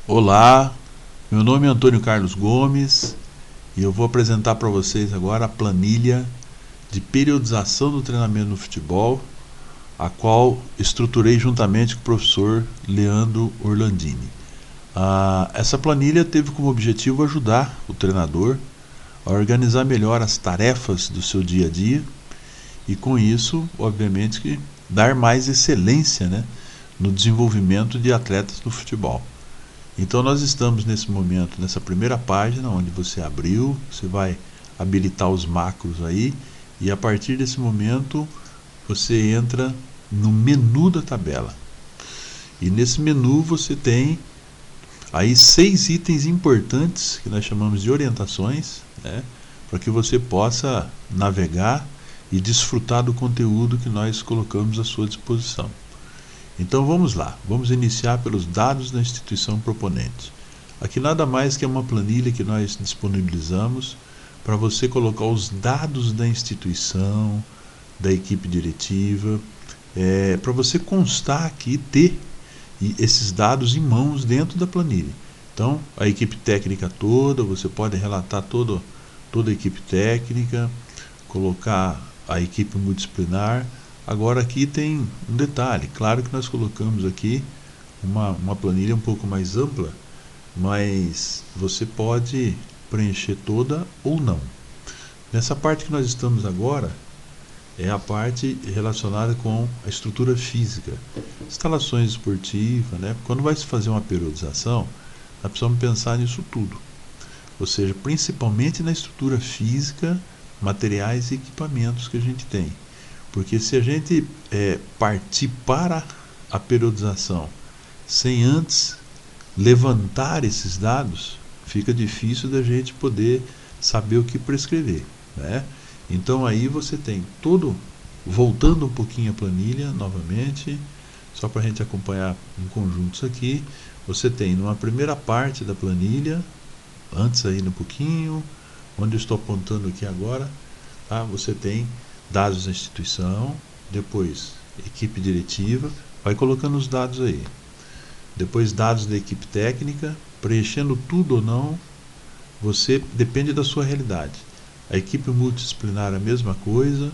Olá, meu nome é Antônio Carlos Gomes e eu vou apresentar para vocês agora a planilha de periodização do treinamento no futebol, a qual estruturei juntamente com o professor Leandro Orlandini. Essa planilha teve como objetivo ajudar o treinador a organizar melhor as tarefas do seu dia a dia e, com isso, obviamente, que dar mais excelência, né, no desenvolvimento de atletas do futebol. Então nós estamos nesse momento, nessa primeira página, onde você abriu, você vai habilitar os macros aí, e a partir desse momento você entra no menu da tabela. E nesse menu você tem aí 6 itens importantes, que nós chamamos de orientações, né, para que você possa navegar e desfrutar do conteúdo que nós colocamos à sua disposição. Então vamos lá, vamos iniciar pelos dados da instituição proponente. Aqui nada mais que é uma planilha que nós disponibilizamos para você colocar os dados da instituição, da equipe diretiva, para você constar aqui, ter esses dados em mãos dentro da planilha. Então a equipe técnica toda, você pode relatar toda a equipe técnica, colocar a equipe multidisciplinar. Agora aqui tem um detalhe, claro que nós colocamos aqui uma planilha um pouco mais ampla, mas você pode preencher toda ou não. Nessa parte que nós estamos agora, é a parte relacionada com a estrutura física, instalações esportivas, né? Quando vai se fazer uma periodização, nós precisamos pensar nisso tudo, ou seja, principalmente na estrutura física, materiais e equipamentos que a gente tem. Porque se a gente partir para a periodização sem antes levantar esses dados, fica difícil da gente poder saber o que prescrever, né? Então aí você tem voltando um pouquinho a planilha novamente, só para a gente acompanhar em conjunto isso aqui, você tem numa primeira parte da planilha, antes aí um pouquinho, onde eu estou apontando aqui agora, tá? Você tem dados da instituição, depois equipe diretiva, vai colocando os dados aí. Depois dados da equipe técnica, preenchendo tudo ou não, você depende da sua realidade. A equipe multidisciplinar a mesma coisa,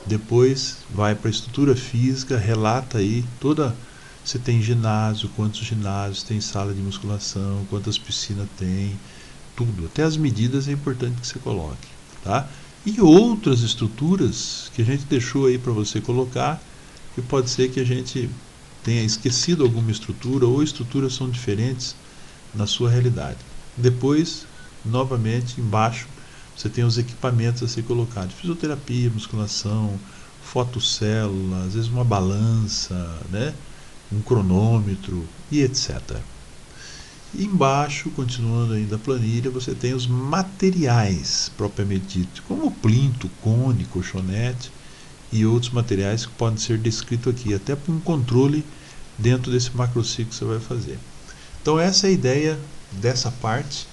depois vai para a estrutura física, relata aí você tem ginásio, quantos ginásios, tem sala de musculação, quantas piscinas tem, tudo, até as medidas é importante que você coloque, tá? E outras estruturas que a gente deixou aí para você colocar, que pode ser que a gente tenha esquecido alguma estrutura ou estruturas são diferentes na sua realidade. Depois, novamente, embaixo, você tem os equipamentos a ser colocados: fisioterapia, musculação, fotocélula, às vezes uma balança, né, um cronômetro e etc. E embaixo, continuando ainda a planilha, você tem os materiais propriamente dito, como plinto, cone, colchonete e outros materiais que podem ser descritos aqui, até para um controle dentro desse macrociclo que você vai fazer. Então essa é a ideia dessa parte,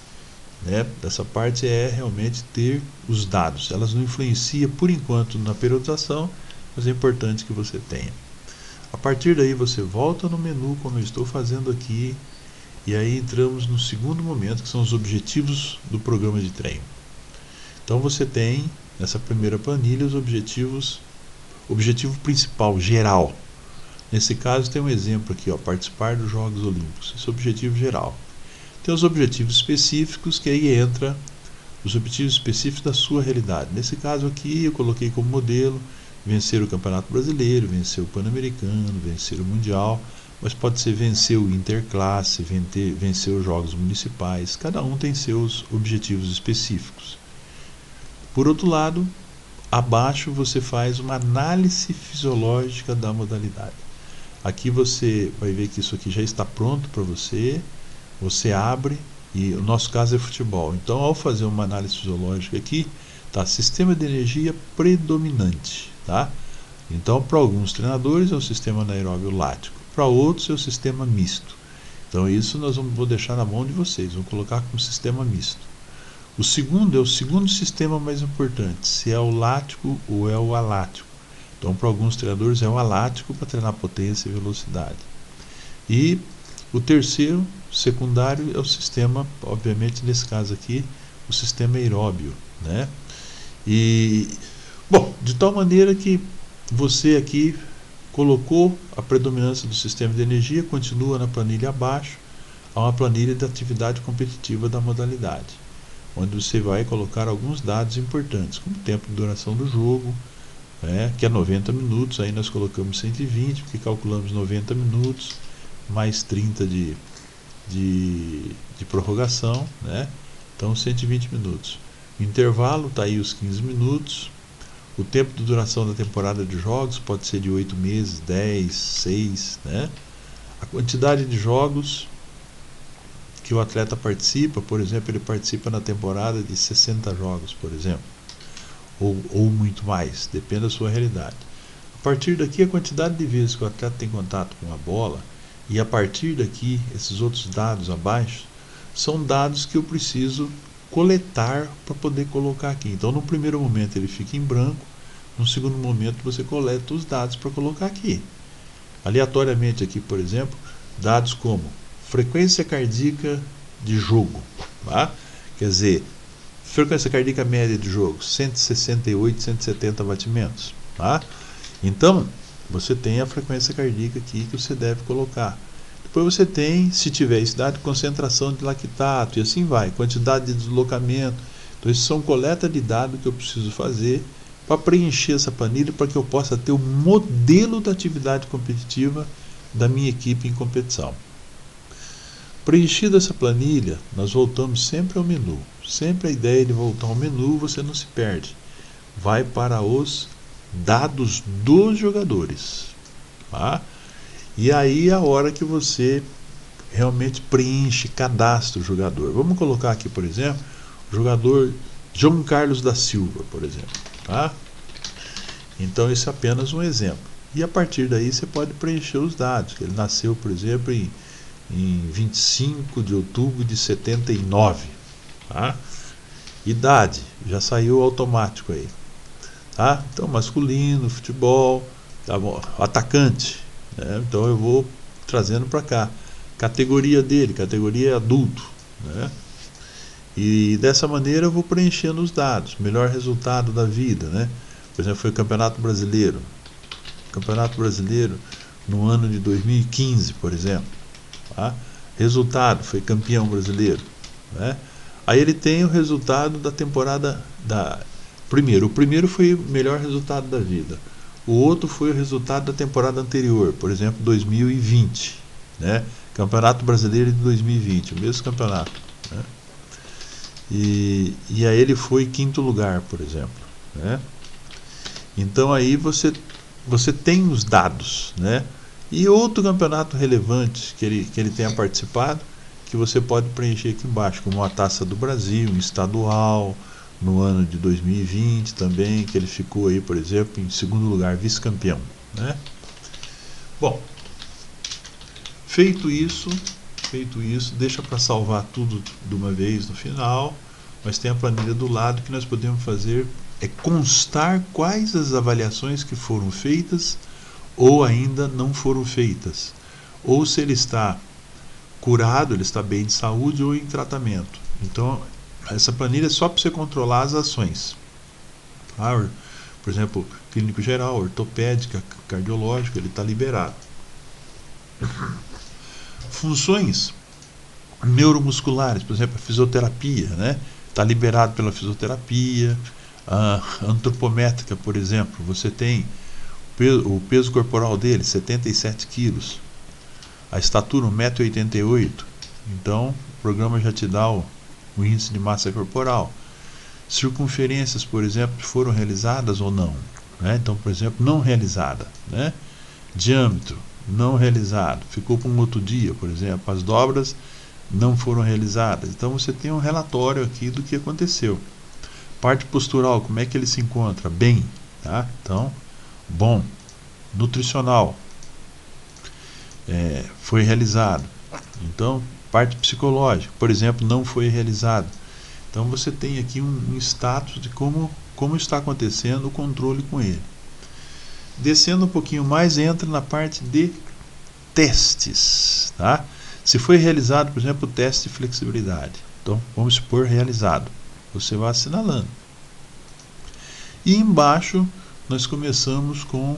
né? Dessa parte é realmente ter os dados. Elas não influenciam por enquanto na periodização, mas é importante que você tenha. A partir daí você volta no menu, como eu estou fazendo aqui, e aí entramos no segundo momento, que são os objetivos do programa de treino. Então você tem, nessa primeira planilha, os objetivos, objetivo principal, geral. Nesse caso tem um exemplo aqui, ó, participar dos Jogos Olímpicos. Esse é o objetivo geral. Tem os objetivos específicos, que aí entra os objetivos específicos da sua realidade. Nesse caso aqui eu coloquei como modelo vencer o Campeonato Brasileiro, vencer o Pan-Americano, vencer o Mundial, mas pode ser vencer o Interclasse, vencer os Jogos Municipais. Cada um tem seus objetivos específicos. Por outro lado, abaixo você faz uma análise fisiológica da modalidade. Aqui você vai ver que isso aqui já está pronto para você. Você abre, e o nosso caso é futebol. Então, ao fazer uma análise fisiológica aqui, tá, sistema de energia predominante, tá? Então, para alguns treinadores é o sistema anaeróbio lático, para outros é o sistema misto. Então isso vou deixar na mão de vocês, vou colocar como sistema misto. O segundo é o segundo sistema mais importante, se é o lático ou é o alático. Então para alguns treinadores é o alático para treinar potência e velocidade. E o terceiro secundário é o sistema, obviamente nesse caso aqui, o sistema aeróbio, né? E, bom, de tal maneira que você aqui colocou a predominância do sistema de energia, continua na planilha abaixo, há uma planilha de atividade competitiva da modalidade, onde você vai colocar alguns dados importantes, como o tempo de duração do jogo, que é 90 minutos, aí nós colocamos 120, porque calculamos 90 minutos, mais 30 de prorrogação, né? Então 120 minutos. O intervalo está aí os 15 minutos. O tempo de duração da temporada de jogos pode ser de 8 meses, 10, 6, né? A quantidade de jogos que o atleta participa, por exemplo, ele participa na temporada de 60 jogos, por exemplo, ou muito mais, depende da sua realidade. A partir daqui, a quantidade de vezes que o atleta tem contato com a bola, e a partir daqui, esses outros dados abaixo, são dados que eu preciso coletar para poder colocar aqui. Então, no primeiro momento ele fica em branco, no segundo momento você coleta os dados para colocar aqui. Aleatoriamente aqui, por exemplo, dados como frequência cardíaca de jogo, tá? Quer dizer, frequência cardíaca média de jogo, 168, 170 batimentos, tá? Então, você tem a frequência cardíaca aqui que você deve colocar. Depois você tem, se tiver idade, concentração de lactato e assim vai, quantidade de deslocamento. Então, isso são coleta de dados que eu preciso fazer para preencher essa planilha, para que eu possa ter o modelo da atividade competitiva da minha equipe em competição. Preenchida essa planilha, nós voltamos sempre ao menu. Sempre a ideia de voltar ao menu, você não se perde. Vai para os dados dos jogadores, tá? E aí a hora que você realmente preenche, cadastra o jogador. Vamos colocar aqui, por exemplo, o jogador João Carlos da Silva, por exemplo, tá? Então esse é apenas um exemplo. E a partir daí você pode preencher os dados. Ele nasceu, por exemplo, em 25 de outubro de 79, tá? Idade, já saiu automático aí, tá? Então, masculino, futebol, tá bom, atacante, né? Então eu vou trazendo para cá. Categoria dele, categoria adulto, né? E dessa maneira eu vou preenchendo os dados. Melhor resultado da vida, né? Por exemplo, foi o Campeonato Brasileiro. Campeonato Brasileiro no ano de 2015, por exemplo. Tá? Resultado, foi campeão brasileiro, né? Aí ele tem o resultado da temporada o primeiro foi o melhor resultado da vida, o outro foi o resultado da temporada anterior, por exemplo 2020, né? Campeonato Brasileiro de 2020, o mesmo campeonato, né? E aí ele foi quinto lugar, por exemplo, né? Então aí você tem os dados, né? E outro campeonato relevante que ele tenha participado, que você pode preencher aqui embaixo, como a Taça do Brasil, um estadual, no ano de 2020 também, que ele ficou aí, por exemplo, em segundo lugar, vice-campeão, né? Bom, feito isso, deixa para salvar tudo de uma vez no final, mas tem a planilha do lado que nós podemos fazer, é constar quais as avaliações que foram feitas ou ainda não foram feitas, ou se ele está curado, ele está bem de saúde ou em tratamento. Então, essa planilha é só para você controlar as ações. Por exemplo, clínico geral, ortopédica, cardiológica, ele está liberado. Funções neuromusculares, por exemplo, a fisioterapia, né? Está liberado pela fisioterapia. A antropométrica, por exemplo, você tem o peso corporal dele, 77 quilos. A estatura, 1,88 m. Então, o programa já te dá o índice de massa corporal. Circunferências, por exemplo, foram realizadas ou não, né? Então, por exemplo, não realizada, né? Diâmetro, não realizado. Ficou para um outro dia, por exemplo. As dobras não foram realizadas. Então, você tem um relatório aqui do que aconteceu. Parte postural, como é que ele se encontra? Bem, tá? Então, bom. Nutricional, foi realizado. Então, parte psicológica, por exemplo, não foi realizado. Então você tem aqui um status de como está acontecendo o controle com ele. Descendo um pouquinho mais, entra na parte de testes, tá? Se foi realizado, por exemplo, o teste de flexibilidade, então vamos supor realizado, você vai assinalando. E embaixo nós começamos com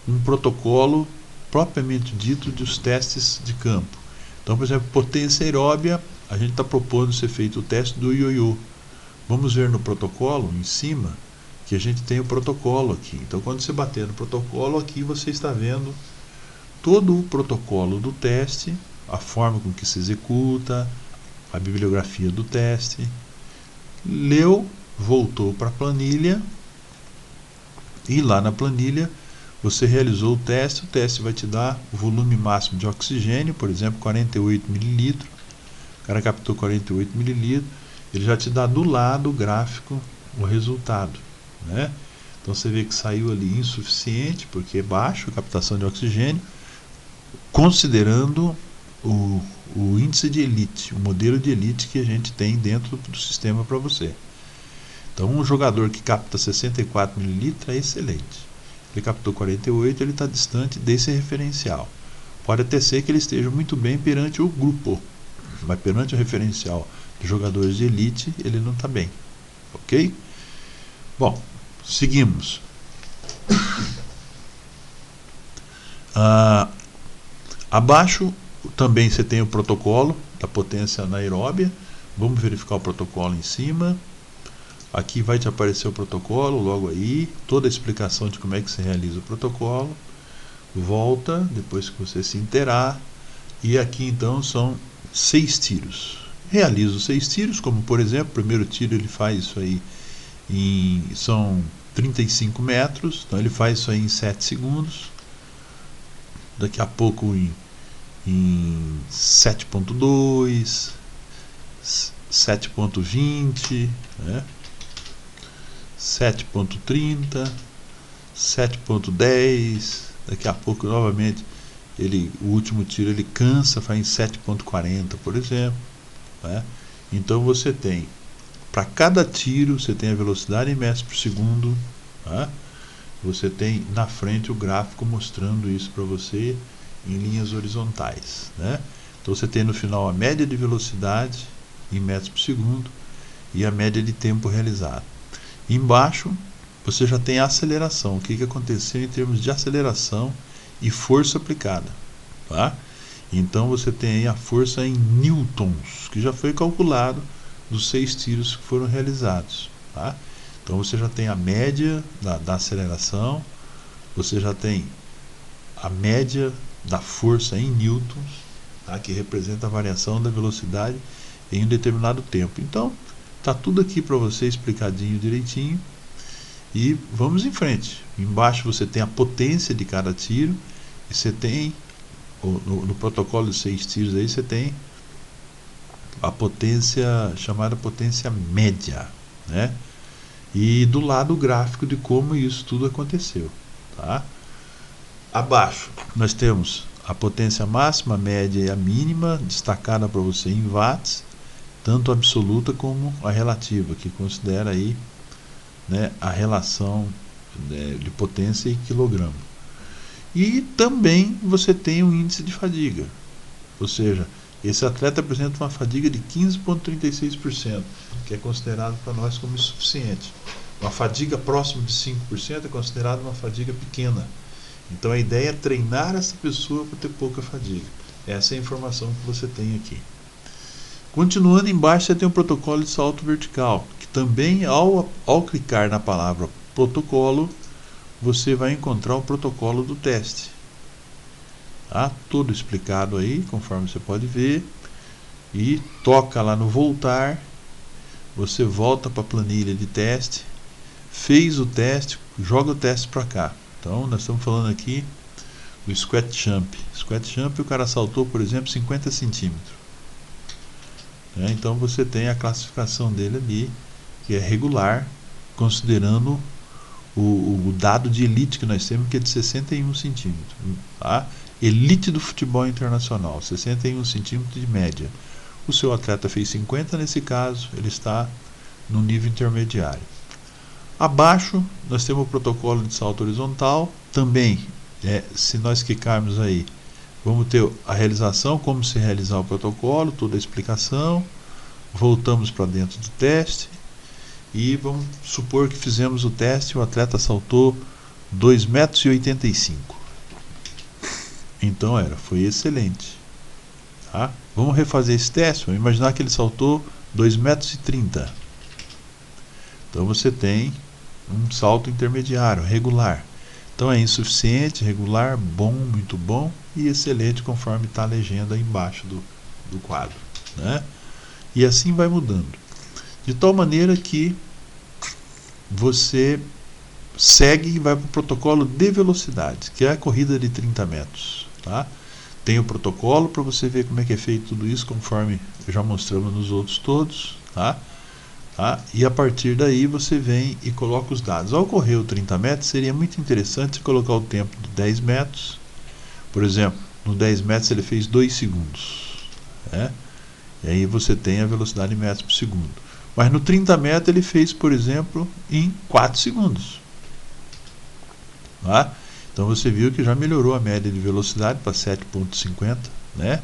um protocolo propriamente dito dos testes de campo. Então, por exemplo, potência aeróbia, a gente está propondo ser feito o teste do ioiô. Vamos ver no protocolo, em cima, que a gente tem o protocolo aqui. Então, quando você bater no protocolo, aqui você está vendo todo o protocolo do teste, a forma com que se executa, a bibliografia do teste. Leu, voltou para a planilha, e lá na planilha você realizou o teste vai te dar o volume máximo de oxigênio, por exemplo, 48 ml. O cara captou 48 ml, ele já te dá do lado o gráfico o resultado, né? Então você vê que saiu ali insuficiente, porque é baixo a captação de oxigênio, considerando o índice de elite, o modelo de elite que a gente tem dentro do sistema para você. Então um jogador que capta 64 ml é excelente. Ele captou 48, ele está distante desse referencial. Pode até ser que ele esteja muito bem perante o grupo, mas perante o referencial de jogadores de elite, ele não está bem. Ok? Bom, seguimos. Abaixo também você tem o protocolo da potência anaeróbia. Vamos verificar o protocolo em cima. Aqui vai te aparecer o protocolo logo aí, toda a explicação de como é que se realiza o protocolo. Volta, depois que você se inteirar. E aqui então são 6 tiros. Realiza os 6 tiros, como por exemplo, o primeiro tiro ele faz isso aí são 35 metros, então ele faz isso aí em 7 segundos. Daqui a pouco em 7.2, 7.20, né? 7.30, 7.10, daqui a pouco novamente o último tiro ele cansa, faz em 7.40, por exemplo, né? Então você tem, para cada tiro você tem a velocidade em metros por segundo, né? Você tem na frente o gráfico mostrando isso para você em linhas horizontais, né? Então você tem no final a média de velocidade em metros por segundo e a média de tempo realizado. Embaixo você já tem a aceleração, o que aconteceu em termos de aceleração e força aplicada, tá? Então você tem aí a força em newtons, que já foi calculado dos 6 tiros que foram realizados, tá? Então você já tem a média da aceleração, você já tem a média da força em newtons, tá? Que representa a variação da velocidade em um determinado tempo. Então tá tudo aqui para você explicadinho direitinho. E vamos em frente. Embaixo você tem a potência de cada tiro. E você tem, no protocolo de 6 tiros aí, você tem a potência, chamada potência média, né? E do lado o gráfico de como isso tudo aconteceu, tá? Abaixo nós temos a potência máxima, a média e a mínima, destacada para você em watts, tanto a absoluta como a relativa, que considera aí, né, a relação de potência em quilograma. E também você tem o índice de fadiga, ou seja, esse atleta apresenta uma fadiga de 15,36%, que é considerado para nós como insuficiente. Uma fadiga próxima de 5% é considerada uma fadiga pequena. Então a ideia é treinar essa pessoa para ter pouca fadiga. Essa é a informação que você tem aqui. Continuando embaixo você tem o protocolo de salto vertical, que também ao clicar na palavra protocolo, você vai encontrar o protocolo do teste. Tá? Tudo explicado aí, conforme você pode ver. E toca lá no voltar, você volta para a planilha de teste, fez o teste, joga o teste para cá. Então nós estamos falando aqui do squat jump. Squat jump o cara saltou, por exemplo, 50 centímetros. Então você tem a classificação dele ali, que é regular, considerando o dado de elite que nós temos, que é de 61 centímetros. Tá? Elite do futebol internacional, 61 centímetros de média. O seu atleta fez 50, nesse caso ele está no nível intermediário. Abaixo nós temos o protocolo de salto horizontal. Também, se nós clicarmos aí Vamos ter a realização, como se realizar o protocolo, toda a explicação. Voltamos para dentro do teste e vamos supor que fizemos o teste e o atleta saltou 2,85 m. Então foi excelente. Tá? Vamos refazer esse teste. Vamos imaginar que ele saltou 2,30 m. Então você tem um salto intermediário, regular. Então é insuficiente, regular, bom, muito bom e excelente, conforme está a legenda aí embaixo do quadro, né? E assim vai mudando. De tal maneira que você segue e vai para o protocolo de velocidade, que é a corrida de 30 metros. Tá? Tem o protocolo para você ver como é que é feito tudo isso, conforme já mostramos nos outros todos. Tá? E a partir daí você vem e coloca os dados. Ao correr o 30 metros, seria muito interessante colocar o tempo de 10 metros. Por exemplo, no 10 metros ele fez 2 segundos. Né? E aí você tem a velocidade em metros por segundo. Mas no 30 metros ele fez, por exemplo, em 4 segundos. Tá? Então você viu que já melhorou a média de velocidade para 7,50, né?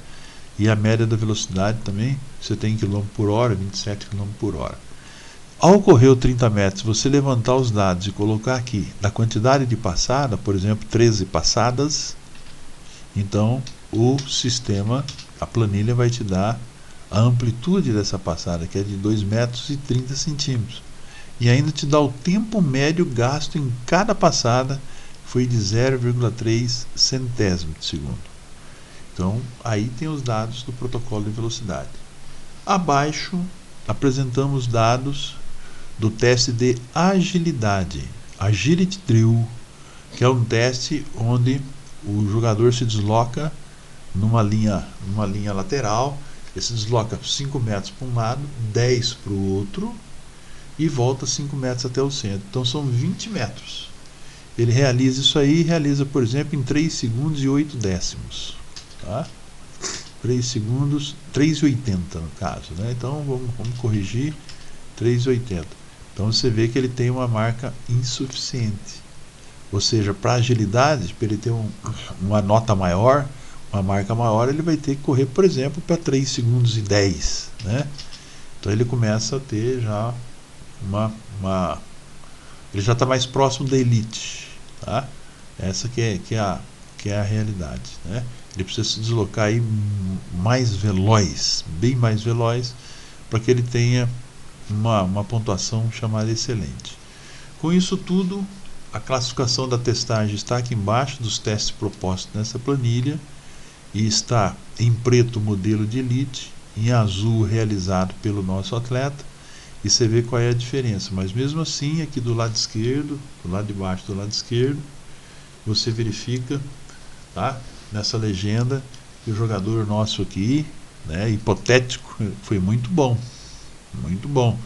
E a média da velocidade também, você tem em km por hora, 27 km por hora. Ao correr o 30 metros, você levantar os dados e colocar aqui da quantidade de passada, por exemplo, 13 passadas, então o sistema, a planilha vai te dar a amplitude dessa passada, que é de 2,30 m. E ainda te dá o tempo médio gasto em cada passada, foi de 0,3 centésimo de segundo. Então, aí tem os dados do protocolo de velocidade. Abaixo, apresentamos dados do teste de agilidade, Agility Drill, que é um teste onde o jogador se desloca numa linha lateral, ele se desloca 5 metros para um lado, 10 para o outro e volta 5 metros até o centro. Então são 20 metros. Ele realiza isso aí, realiza, por exemplo, em 3 segundos e 8 décimos. Tá? 3 segundos, 3,80 no caso. Né? Então vamos corrigir, 3,80. Então você vê que ele tem uma marca insuficiente. Ou seja, para agilidade, para ele ter uma nota maior, uma marca maior, ele vai ter que correr, por exemplo, para 3 segundos e 10. Né? Então ele começa a ter já ele já está mais próximo da elite. Tá? Essa que é a realidade. Né? Ele precisa se deslocar aí mais veloz, bem mais veloz, para que ele tenha uma pontuação chamada excelente. Com isso tudo, a classificação da testagem está aqui embaixo dos testes propostos nessa planilha e está em preto o modelo de elite, em azul realizado pelo nosso atleta, e você vê qual é a diferença. Mas mesmo assim, aqui do lado esquerdo, do lado de baixo do lado esquerdo, você verifica, tá, nessa legenda que o jogador nosso aqui, né, hipotético, foi muito bom. Muito bom.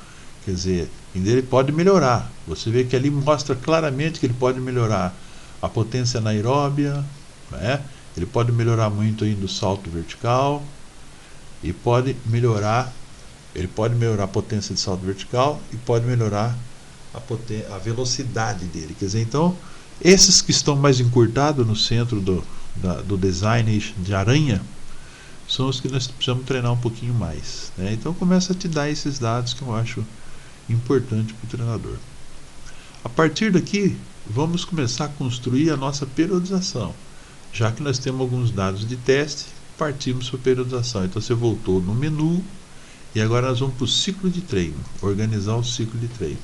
Quer dizer, ele pode melhorar. Você vê que ali mostra claramente que ele pode melhorar a potência anaeróbia, né? Ele pode melhorar muito ainda o salto vertical e pode melhorar a potência de salto vertical e pode melhorar a velocidade dele. Quer dizer, então, esses que estão mais encurtados no centro do design de aranha são os que nós precisamos treinar um pouquinho mais. Né? Então começa a te dar esses dados que eu acho importante para o treinador. A partir daqui, vamos começar a construir a nossa periodização. Já que nós temos alguns dados de teste, partimos para a periodização. Então você voltou no menu e agora nós vamos para o ciclo de treino, organizar o ciclo de treino.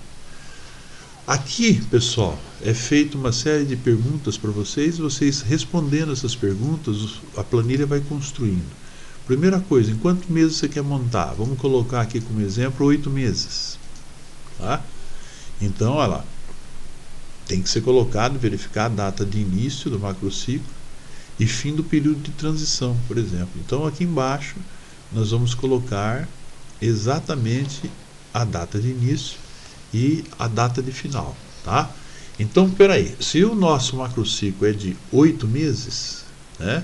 Aqui, pessoal, é feita uma série de perguntas para vocês respondendo essas perguntas, a planilha vai construindo. Primeira coisa, em quantos meses você quer montar? Vamos colocar aqui como exemplo 8 meses. Tá? Então, olha lá, tem que ser colocado, verificar a data de início do macrociclo e fim do período de transição, por exemplo. Então, aqui embaixo, nós vamos colocar exatamente a data de início e a data de final. Tá? Então, peraí, se o nosso macrociclo é de 8 meses, né?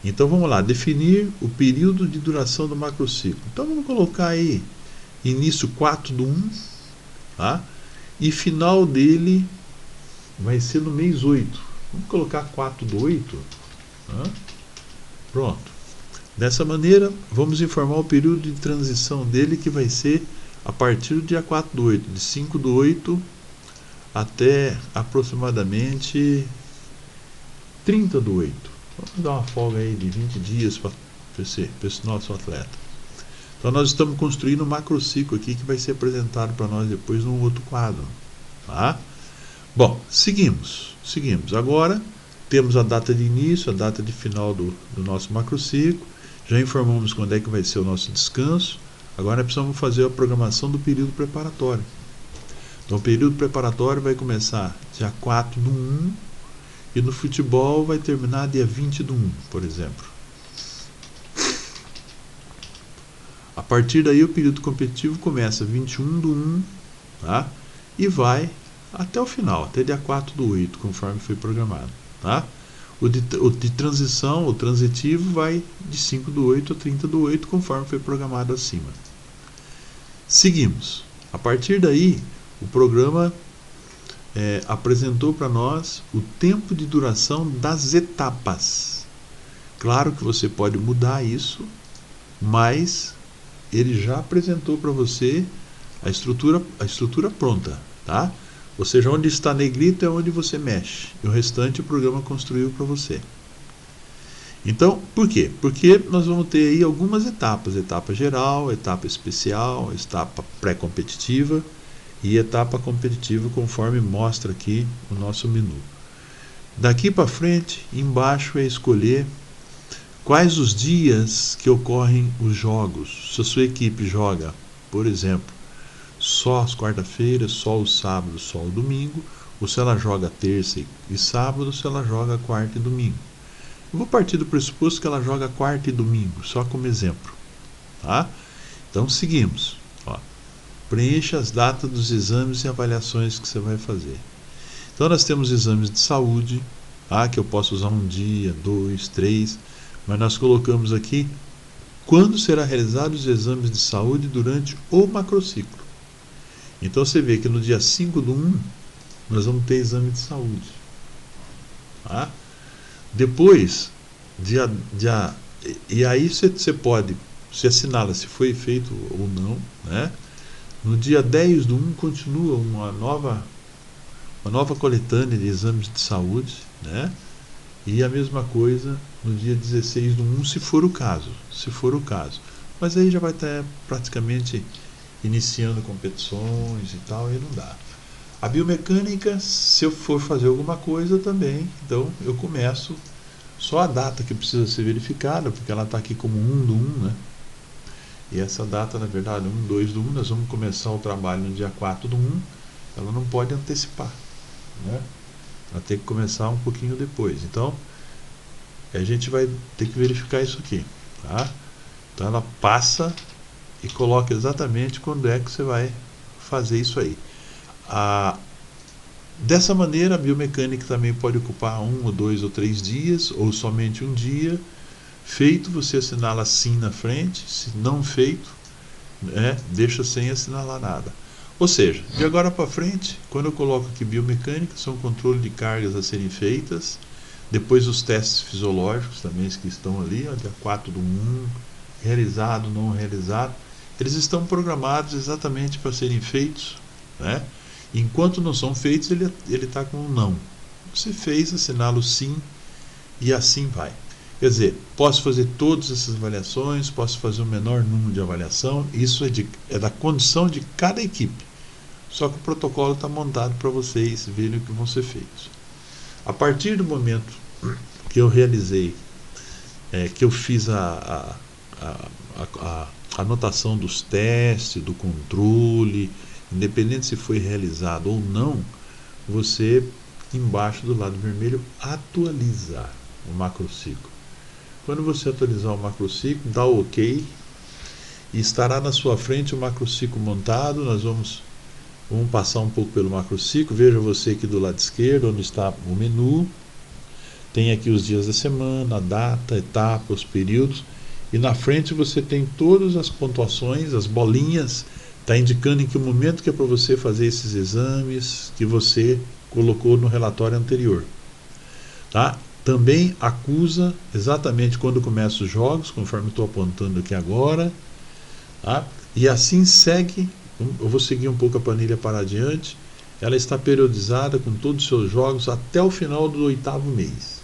Então vamos lá, definir o período de duração do macrociclo. Então vamos colocar aí início 4/1, tá? E final dele vai ser no mês 8. Vamos colocar 4/8, tá? Pronto. Dessa maneira, vamos informar o período de transição dele, que vai ser a partir do dia 4/8, de 5/8 até aproximadamente 30/8. Vamos dar uma folga aí de 20 dias para esse nosso atleta. Então nós estamos construindo um macrociclo aqui que vai ser apresentado para nós depois num outro quadro. Tá? Bom, seguimos. Agora temos a data de início, a data de final do nosso macrociclo. Já informamos quando é que vai ser o nosso descanso. Agora nós precisamos fazer a programação do período preparatório. Então o período preparatório vai começar dia 4/1 e no futebol vai terminar dia 20/1, por exemplo. A partir daí o período competitivo começa 21/1, tá? E vai até o final, até dia 4/8, conforme foi programado, tá? O de transição, o transitivo, vai de 5/8 a 30/8, conforme foi programado acima. Seguimos. A partir daí, o programa apresentou para nós o tempo de duração das etapas. Claro que você pode mudar isso, mas ele já apresentou para você a estrutura pronta, tá? Ou seja, onde está negrito é onde você mexe, e o restante o programa construiu para você. Então, por quê? Porque nós vamos ter aí algumas etapas: etapa geral, etapa especial, etapa pré-competitiva e etapa competitiva, conforme mostra aqui o nosso menu. Daqui para frente, embaixo é escolher quais os dias que ocorrem os jogos. Se a sua equipe joga, por exemplo, só as quarta-feiras, só o sábado, só o domingo, ou se ela joga terça e sábado, se ela joga quarta e domingo. Eu vou partir do pressuposto que ela joga quarta e domingo, só como exemplo. Tá? Então seguimos. Ó. Preencha as datas dos exames e avaliações que você vai fazer. Então nós temos exames de saúde, que eu posso usar um dia, 2, 3, mas nós colocamos aqui quando será realizados os exames de saúde durante o macrociclo. Então você vê que no dia 5/1 nós vamos ter exame de saúde. Tá? Depois, e aí você pode, se assinala se foi feito ou não, né? No dia 10/1 continua uma nova coletânea de exames de saúde, né? E a mesma coisa no dia 16/1, se for o caso. Mas aí já vai estar praticamente iniciando competições e tal, e não dá. A biomecânica, se eu for fazer alguma coisa também, então eu começo só a data que precisa ser verificada, porque ela está aqui como 1/1, né? E essa data, na verdade, 1/2/1, nós vamos começar o trabalho no dia 4/1, ela não pode antecipar, né? Ela tem que começar um pouquinho depois. Então, a gente vai ter que verificar isso aqui, tá? Então ela passa e coloca exatamente quando é que você vai fazer isso aí. Dessa maneira, a biomecânica também pode ocupar 1 ou 2 ou 3 dias, ou somente um dia. Feito, você assinala sim na frente. Se não feito, deixa sem assinalar nada. Ou seja, de agora para frente, quando eu coloco aqui biomecânica, são controle de cargas a serem feitas, depois os testes fisiológicos também que estão ali, dia 4/1, realizado, não realizado, eles estão programados exatamente para serem feitos, né? Enquanto não são feitos, ele está com um não. Você fez, assinala o sim e assim vai. Quer dizer, posso fazer todas essas avaliações, posso fazer o menor número de avaliação, isso é da condição de cada equipe. Só que o protocolo está montado para vocês verem o que vão ser feitos. A partir do momento que eu realizei, que eu fiz a anotação dos testes, do controle, independente se foi realizado ou não, você, embaixo do lado vermelho, atualizar o macrociclo. Quando você atualizar o macrociclo, dá o OK e estará na sua frente o macrociclo montado. Nós vamos passar um pouco pelo macrociclo. Veja você aqui do lado esquerdo, onde está o menu. Tem aqui os dias da semana, a data, a etapa, os períodos. E na frente você tem todas as pontuações, as bolinhas, está indicando em que momento que é para você fazer esses exames que você colocou no relatório anterior. Tá? também acusa exatamente quando começam os jogos, conforme estou apontando aqui agora, tá? E assim segue. Eu vou seguir um pouco a planilha para adiante. Ela está periodizada com todos os seus jogos até o final do 8º mês.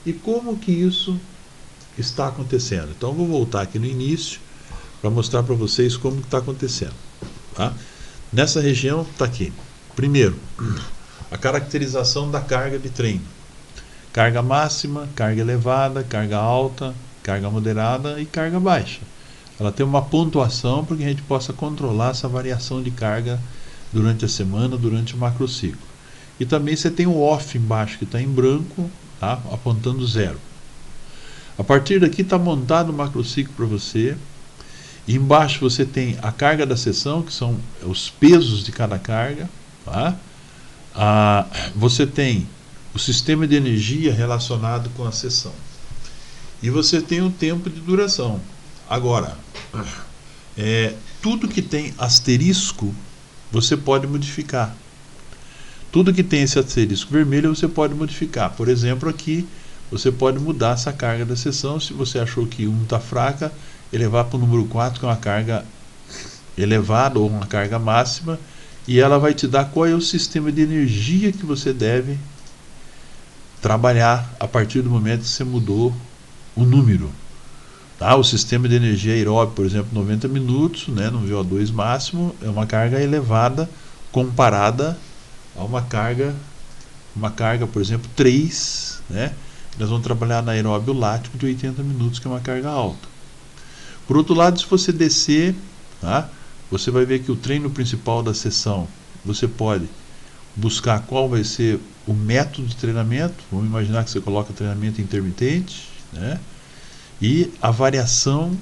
E como que isso está acontecendo? Então eu vou voltar aqui no início para mostrar para vocês como está acontecendo, tá? Nessa região está aqui. Primeiro, a caracterização da carga de treino. Carga máxima, carga elevada, carga alta, carga moderada e carga baixa. Ela tem uma pontuação para que a gente possa controlar essa variação de carga durante a semana, durante o macrociclo. E também você tem o off embaixo que está em branco, tá? Apontando 0. A partir daqui está montado o macrociclo para você. E embaixo você tem a carga da sessão, que são os pesos de cada carga, tá? Você tem o sistema de energia relacionado com a sessão. E você tem o tempo de duração. Agora, tudo que tem asterisco, você pode modificar. Tudo que tem esse asterisco vermelho, você pode modificar. Por exemplo, aqui, você pode mudar essa carga da sessão. Se você achou que 1 está fraca, elevar para o número 4, que é uma carga elevada ou uma carga máxima, e ela vai te dar qual é o sistema de energia que você deve trabalhar a partir do momento que você mudou o número. Tá? O sistema de energia aeróbico, por exemplo, 90 minutos, né, no VO2 máximo, é uma carga elevada comparada a uma carga, por exemplo, 3, né? Nós vamos trabalhar na aeróbio lático de 80 minutos, que é uma carga alta. Por outro lado, se você descer, tá, você vai ver que o treino principal da sessão, você pode buscar qual vai ser o método de treinamento. Vamos imaginar que você coloca treinamento intermitente, né? E a variação,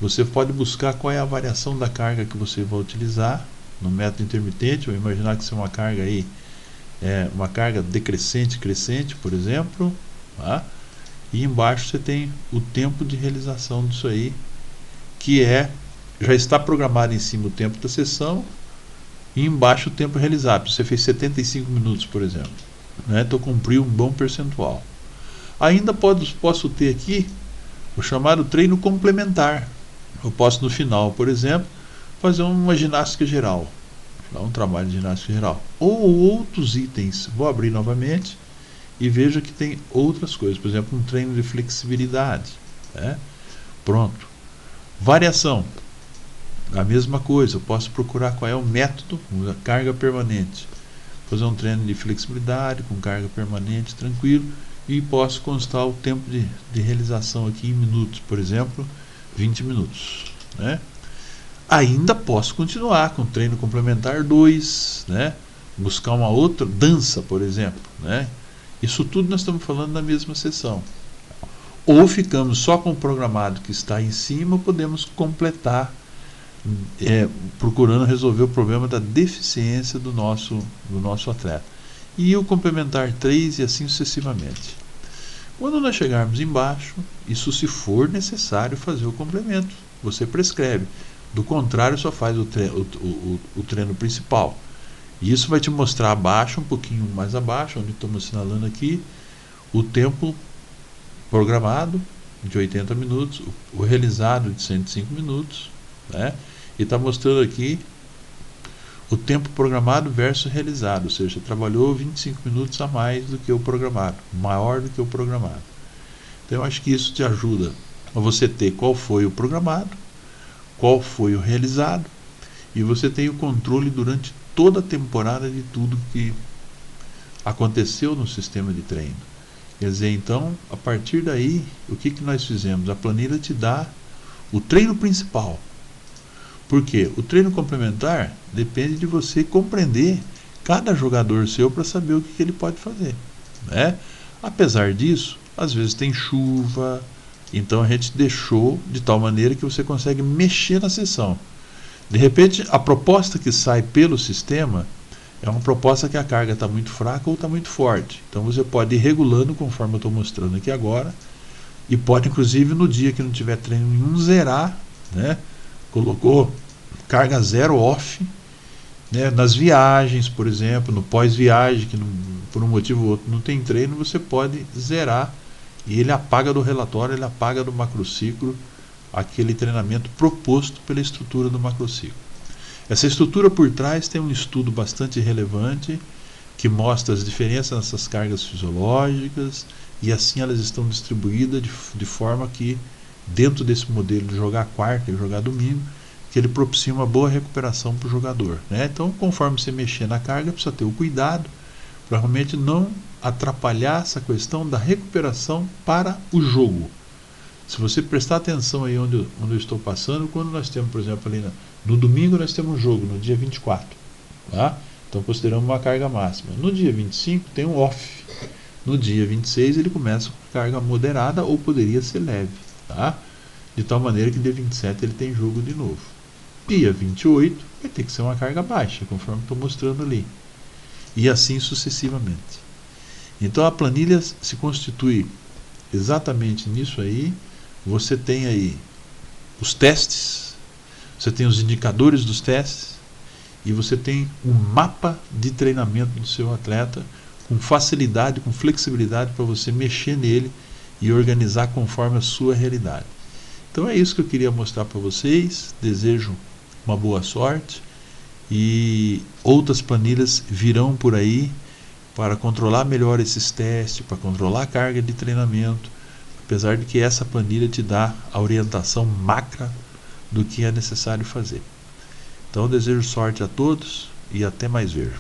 você pode buscar qual é a variação da carga que você vai utilizar no método intermitente. Vamos imaginar que isso é uma carga aí, uma carga decrescente, crescente, por exemplo, tá? E embaixo você tem o tempo de realização disso aí, que já está programado em cima o tempo da sessão, e embaixo o tempo realizado. Você fez 75 minutos, por exemplo, né? Então cumpriu um bom percentual. Ainda posso ter aqui o chamado treino complementar. Eu posso no final, por exemplo, fazer uma ginástica geral, um trabalho de ginástica geral, ou outros itens. Vou abrir novamente e veja que tem outras coisas, por exemplo, um treino de flexibilidade, né? Pronto. Variação, a mesma coisa. Eu posso procurar qual é o método, a carga permanente, fazer um treino de flexibilidade com carga permanente, tranquilo, e posso constar o tempo de realização aqui em minutos, por exemplo, 20 minutos, né? Ainda posso continuar com treino complementar 2, né? Buscar uma outra dança, por exemplo, né? Isso tudo nós estamos falando na mesma sessão. Ou ficamos só com o programado que está em cima, ou podemos completar, procurando resolver o problema da deficiência do nosso atleta. E o complementar 3 e assim sucessivamente. Quando nós chegarmos embaixo, isso se for necessário fazer o complemento, você prescreve. Do contrário, só faz o treino principal. E isso vai te mostrar abaixo, um pouquinho mais abaixo, onde estamos assinalando aqui, o tempo programado de 80 minutos, o realizado de 105 minutos, né? E está mostrando aqui o tempo programado versus realizado, ou seja, você trabalhou 25 minutos a mais do que o programado, maior do que o programado. Então eu acho que isso te ajuda a você ter qual foi o programado, qual foi o realizado, e você tem o controle durante toda a temporada de tudo que aconteceu no sistema de treino. Quer dizer, então, a partir daí, o que nós fizemos? A planilha te dá o treino principal. Por quê? O treino complementar depende de você compreender cada jogador seu para saber o que ele pode fazer, né? Apesar disso, às vezes tem chuva, então a gente deixou de tal maneira que você consegue mexer na sessão. De repente, a proposta que sai pelo sistema é uma proposta que a carga está muito fraca ou está muito forte. Então você pode ir regulando conforme eu estou mostrando aqui agora, e pode inclusive no dia que não tiver treino nenhum zerar, né? Colocou carga 0 off, né? Nas viagens, por exemplo, no pós-viagem, que por um motivo ou outro não tem treino, você pode zerar e ele apaga do relatório, ele apaga do macrociclo aquele treinamento proposto pela estrutura do macrociclo. Essa estrutura por trás tem um estudo bastante relevante que mostra as diferenças nessas cargas fisiológicas e assim elas estão distribuídas de forma que dentro desse modelo de jogar quarta e jogar domingo, que ele propicia uma boa recuperação para o jogador, né? Então, conforme você mexer na carga, precisa ter o cuidado para realmente não atrapalhar essa questão da recuperação para o jogo. Se você prestar atenção aí onde eu estou passando, quando nós temos, por exemplo, ali no domingo nós temos um jogo, no dia 24, tá? Então consideramos uma carga máxima. No dia 25 tem um off. No dia 26 ele começa com carga moderada ou poderia ser leve, tá? De tal maneira que dia 27 ele tem jogo de novo. Dia 28 vai ter que ser uma carga baixa, conforme estou mostrando ali. E assim sucessivamente. Então a planilha se constitui exatamente nisso aí. Você tem aí os testes, você tem os indicadores dos testes e você tem um mapa de treinamento do seu atleta com facilidade, com flexibilidade para você mexer nele e organizar conforme a sua realidade. Então é isso que eu queria mostrar para vocês. Desejo uma boa sorte e outras planilhas virão por aí para controlar melhor esses testes, para controlar a carga de treinamento, apesar de que essa planilha te dá a orientação macra do que é necessário fazer. Então desejo sorte a todos e até mais ver.